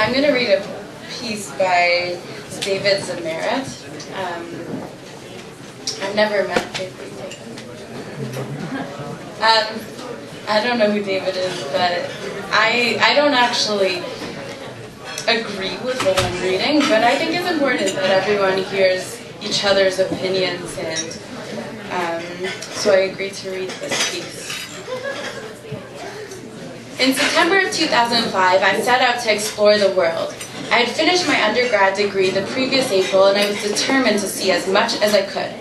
I'm going to read a piece by David Zamaret. I've never met David. I don't know who David is, but I don't actually agree with what I'm reading, but I think it's important that everyone hears each other's opinions, and so I agreed to read this piece. In September of 2005, I set out to explore the world. I had finished my undergrad degree the previous April, and I was determined to see as much as I could.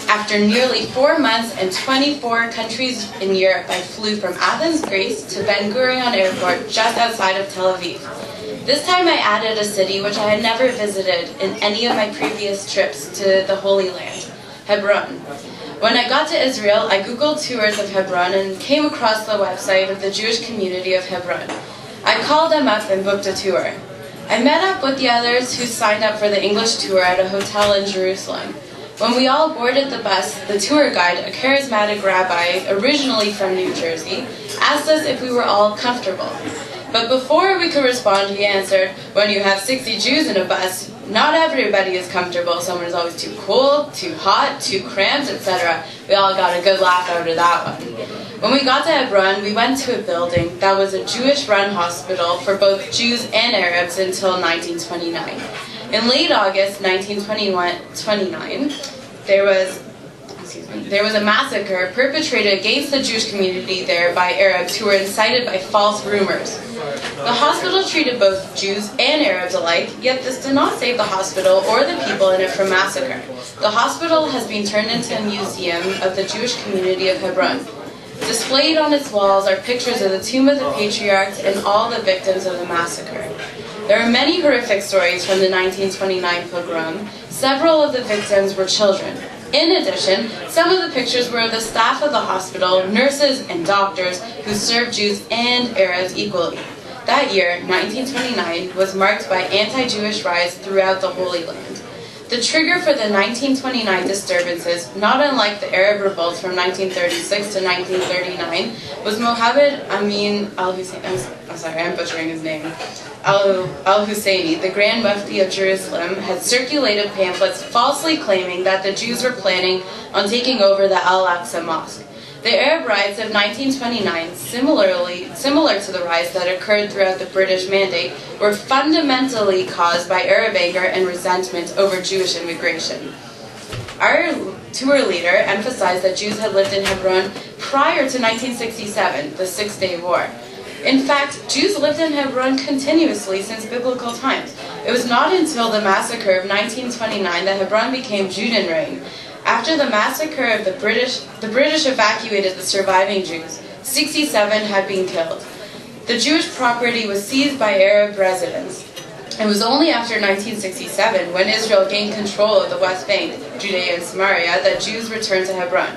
After nearly 4 months and 24 countries in Europe, I flew from Athens, Greece to Ben Gurion Airport just outside of Tel Aviv. This time I added a city which I had never visited in any of my previous trips to the Holy Land, Hebron. When I got to Israel, I Googled tours of Hebron and came across the website of the Jewish community of Hebron. I called them up and booked a tour. I met up with the others who signed up for the English tour at a hotel in Jerusalem. When we all boarded the bus, the tour guide, a charismatic rabbi originally from New Jersey, asked us if we were all comfortable. But before we could respond, he answered, "When you have 60 Jews in a bus, not everybody is comfortable. Someone is always too cold, too hot, too cramped, etc." We all got a good laugh out of that one. When we got to Hebron, we went to a building that was a Jewish-run hospital for both Jews and Arabs until 1929. In late August 1929, there was a massacre perpetrated against the Jewish community there by Arabs who were incited by false rumors. The hospital treated both Jews and Arabs alike, yet this did not save the hospital or the people in it from massacre. The hospital has been turned into a museum of the Jewish community of Hebron. Displayed on its walls are pictures of the tomb of the patriarchs and all the victims of the massacre. There are many horrific stories from the 1929 pogrom. Several of the victims were children. In addition, some of the pictures were of the staff of the hospital, nurses, and doctors who served Jews and Arabs equally. That year, 1929, was marked by anti-Jewish riots throughout the Holy Land. The trigger for the 1929 disturbances, not unlike the Arab revolts from 1936 to 1939, was Mohammed Amin al-Husseini, I'm butchering his name, al-Husseini, the Grand Mufti of Jerusalem, had circulated pamphlets falsely claiming that the Jews were planning on taking over the Al-Aqsa Mosque. The Arab riots of 1929, similar to the riots that occurred throughout the British Mandate, were fundamentally caused by Arab anger and resentment over Jewish immigration. Our tour leader emphasized that Jews had lived in Hebron prior to 1967, the Six-Day War. In fact, Jews lived in Hebron continuously since biblical times. It was not until the massacre of 1929 that Hebron became Judenrein. After the massacre of the British evacuated the surviving Jews. 67 had been killed. The Jewish property was seized by Arab residents. It was only after 1967, when Israel gained control of the West Bank, Judea and Samaria, that Jews returned to Hebron.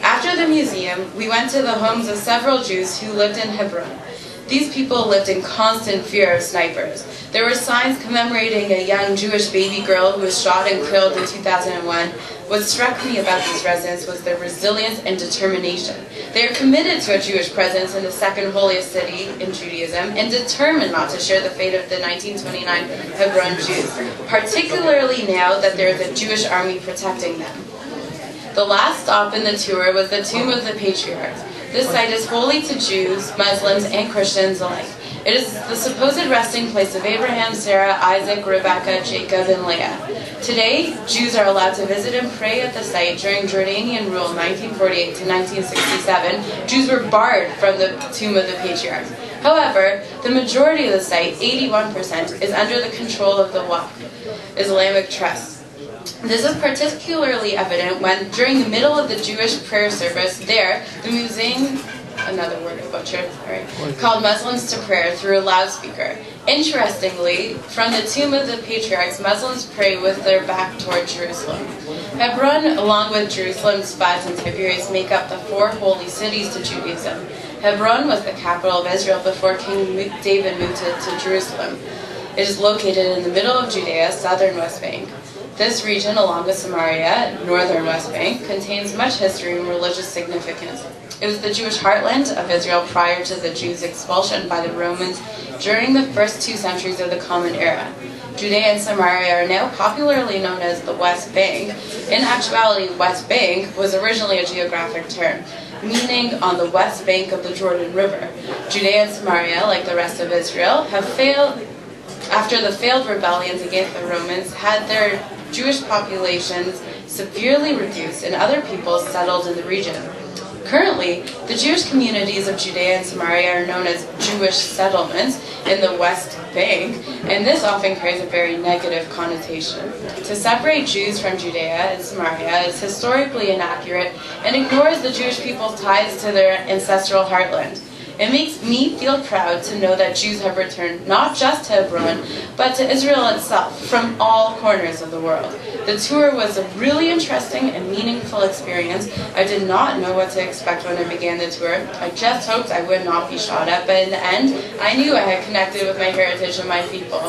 After the museum, we went to the homes of several Jews who lived in Hebron. These people lived in constant fear of snipers. There were signs commemorating a young Jewish baby girl who was shot and killed in 2001. What struck me about these residents was their resilience and determination. They are committed to a Jewish presence in the second holiest city in Judaism and determined not to share the fate of the 1929 Hebron Jews, particularly now that there is a Jewish army protecting them. The last stop in the tour was the tomb of the patriarchs. This site is holy to Jews, Muslims, and Christians alike. It is the supposed resting place of Abraham, Sarah, Isaac, Rebekah, Jacob, and Leah. Today, Jews are allowed to visit and pray at the site. During Jordanian rule 1948 to 1967, Jews were barred from the tomb of the patriarchs. However, the majority of the site, 81%, is under the control of the Waqf, Islamic Trust. This is particularly evident when, during the middle of the Jewish prayer service, there, the muezzin, another word I butchered, called Muslims to prayer through a loudspeaker. Interestingly, from the tomb of the patriarchs, Muslims pray with their back toward Jerusalem. Hebron, along with Jerusalem, Sfat, and Tiberias, make up the 4 holy cities to Judaism. Hebron was the capital of Israel before King David moved to Jerusalem. It is located in the middle of Judea, southern West Bank. This region, along with Samaria, northern West Bank, contains much history and religious significance. It was the Jewish heartland of Israel prior to the Jews' expulsion by the Romans during the first 2 centuries of the Common Era. Judea and Samaria are now popularly known as the West Bank. In actuality, West Bank was originally a geographic term, meaning on the west bank of the Jordan River. Judea and Samaria, like the rest of Israel, have failed after the failed rebellions against the Romans, had their Jewish populations severely reduced and other peoples settled in the region. Currently, the Jewish communities of Judea and Samaria are known as Jewish settlements in the West Bank, and this often carries a very negative connotation. To separate Jews from Judea and Samaria is historically inaccurate and ignores the Jewish people's ties to their ancestral heartland. It makes me feel proud to know that Jews have returned not just to Hebron, but to Israel itself from all corners of the world. The tour was a really interesting and meaningful experience. I did not know what to expect when I began the tour. I just hoped I would not be shot at, but in the end, I knew I had connected with my heritage and my people.